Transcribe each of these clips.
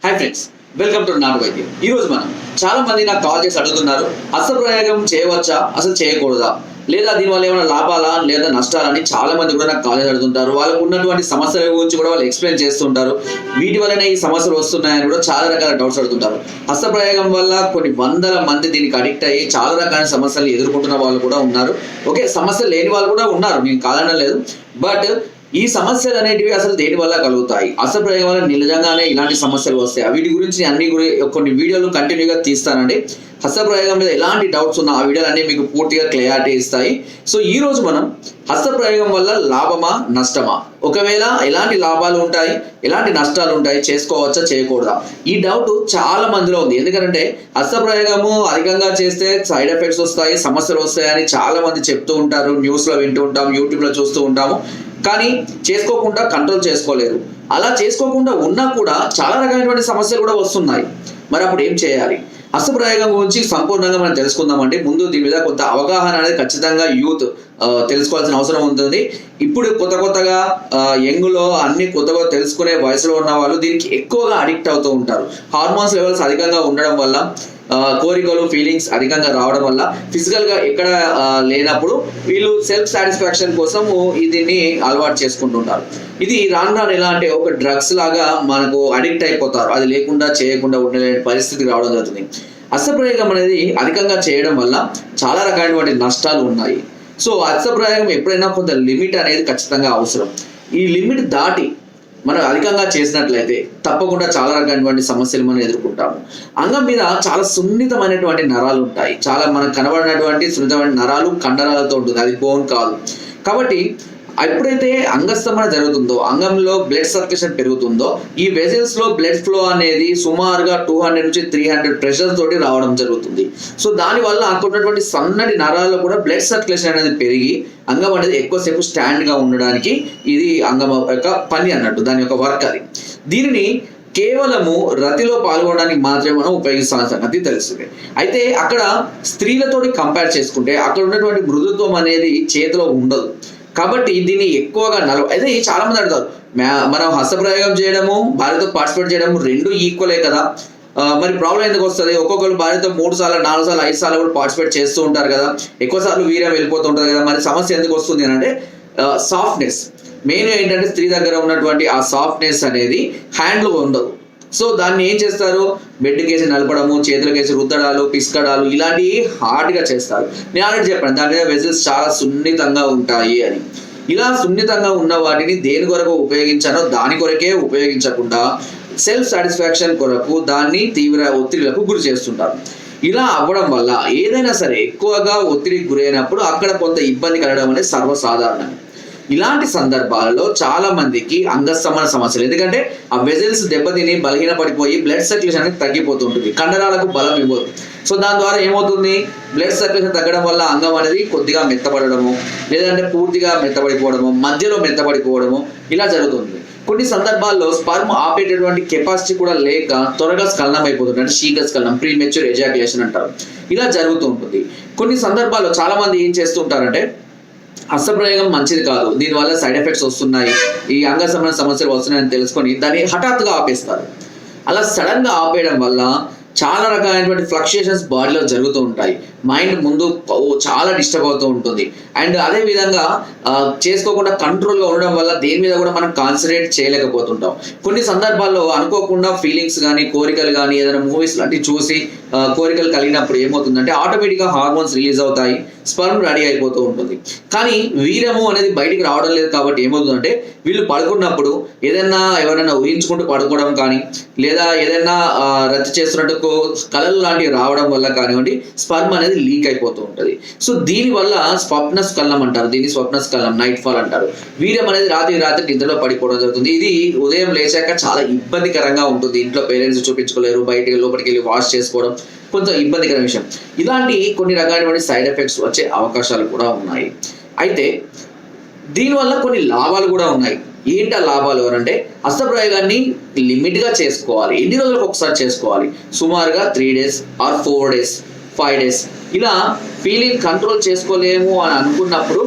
Hi friends, welcome to నాటు వైద్యం. ఈరోజు మనం చాలా మంది నాకు కాల్ చేసి అడుగుతున్నారు, హస్తప్రయోగం చేయవచ్చా, అసలు చేయకూడదా, లేదా దీనివల్ల ఏమైనా లాభాలా లేదా నష్టాలని చాలా మంది కూడా నాకు కాల్ చేసి అడుగుతుంటారు. వాళ్ళకు ఉన్నటువంటి సమస్యల గురించి కూడా వాళ్ళు ఎక్స్ప్లెయిన్ చేస్తుంటారు. వీటి వల్లనే ఈ సమస్యలు వస్తున్నాయని కూడా చాలా రకాల డౌట్స్ అడుగుతుంటారు. హస్తప్రయోగం వల్ల కొన్ని వందల మంది దీనికి అడిక్ట్ అయ్యి చాలా రకాల సమస్యలు ఎదుర్కొంటున్న వాళ్ళు కూడా ఉన్నారు. ఓకే, సమస్యలు లేని వాళ్ళు కూడా ఉన్నారు, నేను కాదనడం లేదు. బట్ ఈ సమస్యలు అనేటివి అసలు దేని వల్ల కలుగుతాయి, హస్తప్రయోగం వల్ల నిజంగానే ఇలాంటి సమస్యలు వస్తాయి, వీటి గురించి అన్ని కొన్ని వీడియోలు కంటిన్యూగా తీస్తానండి. హస్తప్రయోగం మీద ఎలాంటి డౌట్స్ ఉన్నా ఆ వీడియోలు అన్ని మీకు పూర్తిగా క్లారిటీ ఇస్తాయి. సో ఈ రోజు మనం హస్తప్రయోగం వల్ల లాభమా నష్టమా, ఒకవేళ ఎలాంటి లాభాలు ఉంటాయి, ఎలాంటి నష్టాలు ఉంటాయి, చేసుకోవచ్చా చేయకూడదా, ఈ డౌట్ చాలా మందిలో ఉంది. ఎందుకంటే హస్తప్రయోగము అధికంగా చేస్తే సైడ్ ఎఫెక్ట్స్ వస్తాయి, సమస్యలు వస్తాయని చాలా మంది చెప్తూ ఉంటారు, న్యూస్లో వింటూ ఉంటాం, యూట్యూబ్లో చూస్తూ ఉంటాము. కానీ చేసుకోకుండా కంట్రోల్ చేసుకోలేరు. అలా చేసుకోకుండా ఉన్నా కూడా చాలా రకమైనటువంటి సమస్యలు కూడా వస్తున్నాయి. మరి అప్పుడు ఏం చేయాలి? హస్తప్రయోగం గురించి సంపూర్ణంగా మనం తెలుసుకుందామంటే ముందు దీని మీద కొంత అవగాహన అనేది ఖచ్చితంగా యూత్ తెలుసుకోవాల్సిన అవసరం ఉంటుంది. ఇప్పుడు కొత్తగా యంగ్లో అన్ని కొత్తగా తెలుసుకునే వయసులో ఉన్న వాళ్ళు దీనికి ఎక్కువగా అడిక్ట్ అవుతూ ఉంటారు. హార్మోన్స్ లెవెల్స్ అధికంగా ఉండడం వల్ల, కోరికలు ఫీలింగ్స్ అధికంగా రావడం వల్ల, ఫిజికల్గా ఎక్కడ లేనప్పుడు వీళ్ళు సెల్ఫ్ సాటిస్ఫాక్షన్ కోసం దీన్ని అలవాటు చేసుకుంటుంటారు. ఇది రాను ఎలా అంటే ఒక డ్రగ్స్ లాగా మనకు అడిక్ట్ అయిపోతారు. అది లేకుండా చేయకుండా ఉండలేని పరిస్థితి రావడం జరుగుతుంది. హస్తప్రయోగం అనేది అధికంగా చేయడం వల్ల చాలా రకాలైనటువంటి నష్టాలు ఉన్నాయి. సో హస్తప్రయోగం ఎప్పుడైనా కొంత లిమిట్ అనేది ఖచ్చితంగా అవసరం. ఈ లిమిట్ దాటి మనం అధికంగా చేసినట్లయితే తప్పకుండా చాలా రకమైనటువంటి సమస్యలు మనం ఎదుర్కొంటాము. అంగం మీద చాలా సున్నితమైనటువంటి నరాలు ఉంటాయి. చాలా మనకు కనబడినటువంటి సున్నితమైన నరాలు కండరాలతో ఉంటుంది, అది బోన్ కాదు. కాబట్టి ఎప్పుడైతే అంగస్తంభన జరుగుతుందో, అంగంలో బ్లడ్ సర్క్యులేషన్ పెరుగుతుందో, ఈ వెజల్స్ లో బ్లడ్ ఫ్లో అనేది సుమారుగా 200 నుంచి 300 ప్రెషర్ తోటి రావడం జరుగుతుంది. సో దానివల్ల అక్కడ ఉన్నటువంటి సన్నటి నరాల్లో కూడా బ్లడ్ సర్క్యులేషన్ అనేది పెరిగి అంగం అనేది ఎక్కువసేపు స్టాండ్ గా ఉండడానికి ఇది అంగం యొక్క పని అన్నట్టు, దాని యొక్క వర్క్ అది. దీనిని కేవలము రతిలో పాల్గొనడానికి మాత్రమే మనం ఉపయోగిస్తామన్న సంగతి తెలుస్తుంది. అయితే అక్కడ స్త్రీలతోటి కంపేర్ చేసుకుంటే అక్కడ ఉన్నటువంటి మృదుత్వం అనేది చేతిలో ఉండదు. కాబట్టి దీన్ని ఎక్కువగా అయితే చాలా మంది అడుగుతారు, మనం హస్తప్రయోగం చేయడము భార్యతో పార్టిసిపేట్ చేయడము రెండు ఈక్వలే కదా, మరి ప్రాబ్లం ఎందుకు వస్తుంది? ఒక్కొక్కరు భార్యతో 3 సార్లు 4 సార్లు 5 సార్లు కూడా పార్టిసిపేట్ చేస్తూ ఉంటారు కదా, ఎక్కువ సార్లు వీర్యం వెళ్ళిపోతూ ఉంటుంది కదా, మరి సమస్య ఎందుకు వస్తుంది అని అంటే సాఫ్ట్నెస్ మెయిన్ ఏంటంటే స్త్రీ దగ్గర ఉన్నటువంటి ఆ సాఫ్ట్నెస్ అనేది హ్యాండ్లో ఉండదు. సో దాన్ని ఏం చేస్తారు, బెడ్కేసి నలపడము, చేతులకేసి రుద్దడాలు, పిస్కడాలు ఇలాంటివి హార్డ్గా చేస్తారు. నేను ఆల్రెడీ చెప్పాను దాని మీద వెజల్స్ చాలా సున్నితంగా ఉంటాయి అని. ఇలా సున్నితంగా ఉన్న వాటిని దేని కొరకు ఉపయోగించానో దాని కొరకే ఉపయోగించకుండా సెల్ఫ్ సాటిస్ఫాక్షన్ కొరకు దాన్ని తీవ్ర ఒత్తిడిలకు గురి చేస్తుంటారు. ఇలా అవ్వడం వల్ల ఏదైనా సరే ఎక్కువగా ఒత్తిడికి గురైనప్పుడు అక్కడ కొంత ఇబ్బంది కలగడం అనేది సర్వసాధారణం. ఇలాంటి సందర్భాలలో చాలా మందికి అంగస్తంభన సమస్యలు, ఎందుకంటే ఆ వెజల్స్ దెబ్బతిని బలహీన పడిపోయి బ్లడ్ సర్క్యులేషన్ అనేది తగ్గిపోతుంటుంది, కండరాలకు బలం ఇవ్వదు. సో దాని ద్వారా ఏమవుతుంది, బ్లడ్ సర్క్యులేషన్ తగ్గడం వల్ల అంగం అనేది కొద్దిగా మెత్తపడము, లేదంటే పూర్తిగా మెత్తబడిపోవడము, మధ్యలో మెత్తబడిపోవడము ఇలా జరుగుతుంది. కొన్ని సందర్భాల్లో స్పర్మ్ ఆపేటటువంటి కెపాసిటీ కూడా లేక త్వరగా స్ఖలనం అయిపోతుంది, అంటే శీఘ్ర స్ఖలనం, ప్రీమెచ్యూర్ ఎజాక్యులేషన్ అంటారు. ఇలా జరుగుతూ ఉంటుంది. కొన్ని సందర్భాల్లో చాలా మంది ఏం చేస్తుంటారంటే హస్తప్రయోగం మంచిది కాదు, దీనివల్ల సైడ్ ఎఫెక్ట్స్ వస్తున్నాయి, ఈ అంగస్తంభన సమస్యలు వస్తున్నాయని తెలుసుకొని దాన్ని హఠాత్తుగా ఆపేస్తారు. అలా సడన్గా ఆపేయడం వల్ల చాలా రకాలైనటువంటి ఫ్లక్చుయేషన్స్ బాడీలో జరుగుతూ ఉంటాయి. మైండ్ ముందు చాలా డిస్టర్బ్ అవుతూ ఉంటుంది. అండ్ అదే విధంగా చేసుకోకుండా కంట్రోల్గా ఉండడం వల్ల దేని మీద కూడా మనం కాన్సన్ట్రేట్ చేయలేకపోతుంటాం. కొన్ని సందర్భాల్లో అనుకోకుండా ఫీలింగ్స్ కానీ కోరికలు కానీ ఏదైనా మూవీస్ లాంటివి చూసి కోరికలు కలిగినప్పుడు ఏమవుతుందంటే ఆటోమేటిక్గా హార్మోన్స్ రిలీజ్ అవుతాయి, స్పర్మ్ రెడీ అయిపోతూ ఉంటుంది. కానీ వీరము అనేది బయటికి రావడం లేదు. కాబట్టి ఏమవుతుందంటే వీళ్ళు పడుకున్నప్పుడు ఏదైనా ఎవరైనా ఊహించుకుంటూ పడుకోవడం కానీ, లేదా ఏదైనా రద్దు చేస్తున్నట్టు కళలు లాంటివి రావడం వల్ల కానివ్వండి స్పర్మ్ అనేది లీక్ అయిపోతూ ఉంటుంది. సో దీనివల్ల స్వప్న స్ఖలనం అంటారు, దీన్ని స్వప్న స్ఖలనం, నైట్ ఫాల్ అంటారు. వీర్యం అనేది రాత్రి నిద్రలో పడిపోవడం జరుగుతుంది. ఇది ఉదయం లేచాక చాలా ఇబ్బందికరంగా ఉంటుంది. ఇంట్లో పేరెంట్స్ చూపించుకోలేరు, బయటికి లోపలికి వెళ్ళి వాష్ చేసుకోవడం కొంచెం ఇబ్బందికర విషయం. ఇలాంటి కొన్ని రకాలైన సైడ్ ఎఫెక్ట్స్ వచ్చే అవకాశాలు కూడా ఉన్నాయి. అయితే దీనివల్ల కొన్ని లాభాలు కూడా ఉన్నాయి. ఏంటి ఆ లాభాలు అంటే హస్తప్రయోగాన్ని లిమిట్గా చేసుకోవాలి. ఎన్ని రోజులకు ఒకసారి చేసుకోవాలి? సుమారుగా 3 days ఆర్ 4 days 5 days ఇలా ఫీలింగ్ కంట్రోల్ చేసుకోలేము అని అనుకున్నప్పుడు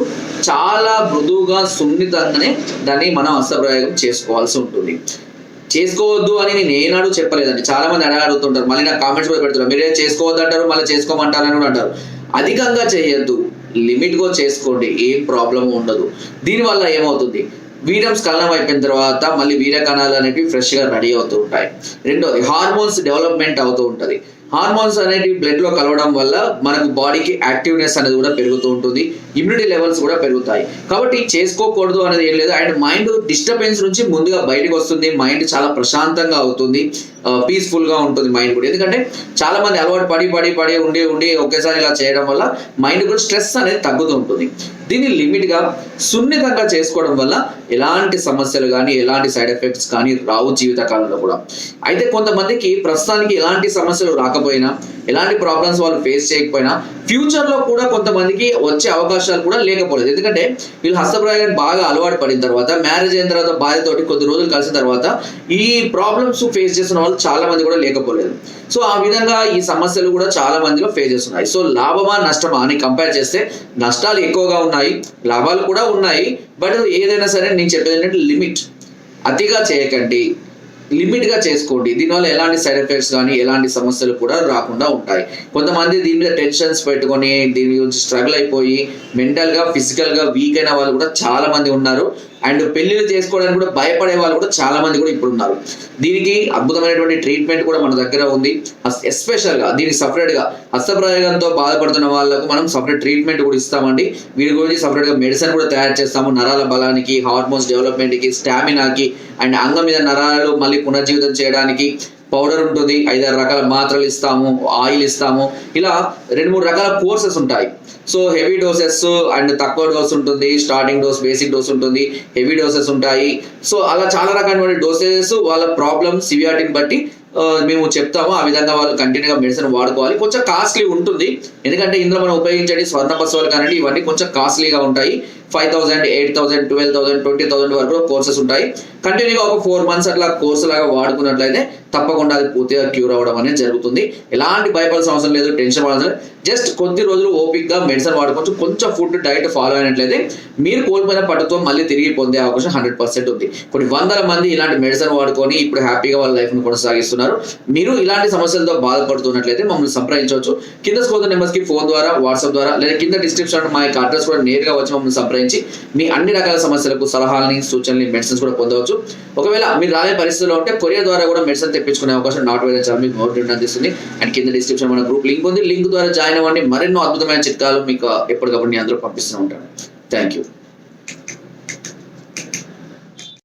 చాలా మృదువుగా సున్నితంగానే దాన్ని మనం హస్తప్రయోగం చేసుకోవాల్సి ఉంటుంది. చేసుకోవద్దు అని నేను ఏనాడు చెప్పలేదండి. చాలా మంది అడుగుతుంటారు, మళ్ళీ నాకు కామెంట్స్ కూడా పెడుతున్నారు, మీరే చేసుకోవద్దు అంటారు మళ్ళీ చేసుకోమంటారు అని కూడా అంటారు. అధికంగా చేయొద్దు, లిమిట్గా చేసుకోండి, ఏం ప్రాబ్లం ఉండదు. దీనివల్ల ఏమవుతుంది, వీర్యం స్ఖలనం అయిపోయిన తర్వాత మళ్ళీ వీర్య కణాలు అనేవి ఫ్రెష్గా రెడీ అవుతూ ఉంటాయి. రెండోది హార్మోన్స్ డెవలప్మెంట్ అవుతూ ఉంటుంది. హార్మోన్స్ అనేవి బ్లడ్ లో కలవడం వల్ల మనకు బాడీకి యాక్టివ్నెస్ అనేది కూడా పెరుగుతూ ఉంటుంది, ఇమ్యూనిటీ లెవెల్స్ కూడా పెరుగుతాయి. కాబట్టి చేసుకోకూడదు అనేది ఏం లేదు. అండ్ మైండ్ డిస్టర్బెన్స్ నుంచి ముందుగా బయటకు వస్తుంది, మైండ్ చాలా ప్రశాంతంగా అవుతుంది, పీస్ఫుల్ గా ఉంటుంది మైండ్ కూడా. ఎందుకంటే చాలా మంది అలవాటు పడి ఉండి ఒకేసారి ఇలా చేయడం వల్ల మైండ్ కూడా స్ట్రెస్ అనేది తగ్గుతూ ఉంటుంది. దీన్ని లిమిట్ గా సున్నితంగా చేసుకోవడం వల్ల ఎలాంటి సమస్యలు కానీ ఎలాంటి సైడ్ ఎఫెక్ట్స్ కానీ రావు జీవిత కాలంలో కూడా. అయితే కొంతమందికి ప్రస్తుతానికి ఎలాంటి సమస్యలు రాకపోయినా, ఎలాంటి ప్రాబ్లమ్స్ వాళ్ళు ఫేస్ చేయకపోయినా ఫ్యూచర్ లో కూడా కొంతమందికి వచ్చే అవకాశాలు కూడా లేకపోలేదు. ఎందుకంటే వీళ్ళు హస్తప్రయోగానికి బాగా అలవాటు పడిన తర్వాత, మ్యారేజ్ అయిన తర్వాత భార్యతోటి కొద్ది రోజులు కలిసిన తర్వాత ఈ ప్రాబ్లమ్స్ ఫేస్ చేస్తున్న వాళ్ళు చాలా మంది కూడా లేకపోలేదు. సో ఆ విధంగా ఈ సమస్యలు కూడా చాలా మందిలో ఫేస్ చేస్తున్నాయి. సో లాభమా నష్టమా అని కంపేర్ చేస్తే నష్టాలు ఎక్కువగా ఉన్నాయి, లాభాలు కూడా ఉన్నాయి. బట్ ఏదైనా సరే నేను చెప్పేది ఏంటంటే లిమిట్, అతిగా చేయకండి, లిమిట్గా చేసుకోండి. దీనివల్ల ఎలాంటి సైడ్ ఎఫెక్ట్స్ కానీ ఎలాంటి సమస్యలు కూడా రాకుండా ఉంటాయి. కొంతమంది దీని మీద టెన్షన్స్ పెట్టుకొని దీని గురించి స్ట్రగుల్ అయిపోయి మెంటల్గా ఫిజికల్గా వీక్ అయిన వాళ్ళు కూడా చాలా మంది ఉన్నారు. అండ్ పెళ్లిళ్ళు చేసుకోవడానికి కూడా భయపడే వాళ్ళు కూడా చాలా మంది కూడా ఇప్పుడు ఉన్నారు. దీనికి అద్భుతమైనటువంటి ట్రీట్మెంట్ కూడా మన దగ్గర ఉంది. ఎస్పెషల్గా దీనికి సపరేట్గా హస్తప్రయోగంతో బాధపడుతున్న వాళ్ళకు మనం సపరేట్ ట్రీట్మెంట్ కూడా ఇస్తామండి. వీటి గురించి సపరేట్గా మెడిసిన్ కూడా తయారు చేస్తాము. నరాల బలానికి, హార్మోన్స్ డెవలప్మెంట్కి, స్టామినాకి, అండ్ అంగం మీద నరాలు మళ్ళీ పునర్జీవితం చేయడానికి పౌడర్ ఉంటుంది, 5-6 రకాల మాత్రలు ఇస్తాము, ఆయిల్ ఇస్తాము. ఇలా 2-3 రకాల కోర్సెస్ ఉంటాయి. సో హెవీ డోసెస్ అండ్ తక్కువ డోస్ ఉంటుంది, స్టార్టింగ్ డోస్, బేసిక్ డోస్ ఉంటుంది, హెవీ డోసెస్ ఉంటాయి. సో అలా చాలా రకాలైన డోసెస్ వాళ్ళ ప్రాబ్లమ్ సివియారిటీని బట్టి మేము చెప్తాము. ఆ విధంగా వాళ్ళు కంటిన్యూగా మెడిసిన్ వాడుకోవాలి. కొంచెం కాస్ట్లీ ఉంటుంది, ఎందుకంటే ఇందులో మనం ఉపయోగించే స్వర్ణ పశువులు కానీ ఇవన్నీ కొంచెం కాస్ట్లీగా ఉంటాయి. 5,000, 8,000, 12,000, 20,000 వరకు కోర్సెస్ ఉంటాయి. కంటిన్యూగా ఒక 4 months అట్లా కోర్సు లాగా వాడుకున్నట్లయితే తప్పకుండా అది పూర్తిగా క్యూర్ అవ్వడం అనేది జరుగుతుంది. ఎలాంటి భయపడాల్సిన అవసరం లేదు, టెన్షన్ పడాల్సిన, జస్ట్ కొద్ది రోజులు ఓపిక్గా మెడిసిన్ వాడుకోవచ్చు. కొంచెం ఫుడ్ డైట్ ఫాలో అయినట్లయితే మీరు కోల్పోయిన పట్టుతో మళ్ళీ తిరిగి పొందే అవకాశం 100% ఉంది. కొన్ని వందల మంది ఇలాంటి మెడిసిన్ వాడుకొని ఇప్పుడు హ్యాపీగా వాళ్ళ లైఫ్ను కొనసాగిస్తున్నారు. మీరు ఇలాంటి సమస్యలతో బాధపడుతున్నట్లయితే మమ్మల్ని సంప్రదించవచ్చు. కింద స్కోర్ నెంబర్స్కి ఫోన్ ద్వారా, వాట్సాప్ ద్వారా, లేదా కింద డిస్క్రిప్షన్ మా యొక్క అడ్రస్ కూడా నేరుగా వచ్చి మమ్మల్ని సంప్రదించి మీ అన్ని రకాల సమస్యలకు సలహాలని, సూచనలు, మెడిసిన్స్ కూడా పొందవచ్చు. ఒకవేళ మీరు రాలే పరిస్థితిలో ఉంటే కొరియర్ ద్వారా కూడా మెడిసిన్ తెప్పించుకునే అవకాశం నాట్ వేరే చాలా మీకు నోట్ అందిస్తుంది. అండ్ కింద డిస్క్రిప్షన్ మన గ్రూప్ లింక్ ఉంది, లింక్ ద్వారా జాయిన్ అవ్వండి. మరెన్నో అద్భుతమైన చిట్కాలు మీకు ఎప్పటికప్పుడు నేను అందరూ పంపిస్తూ ఉంటాను. Thank you.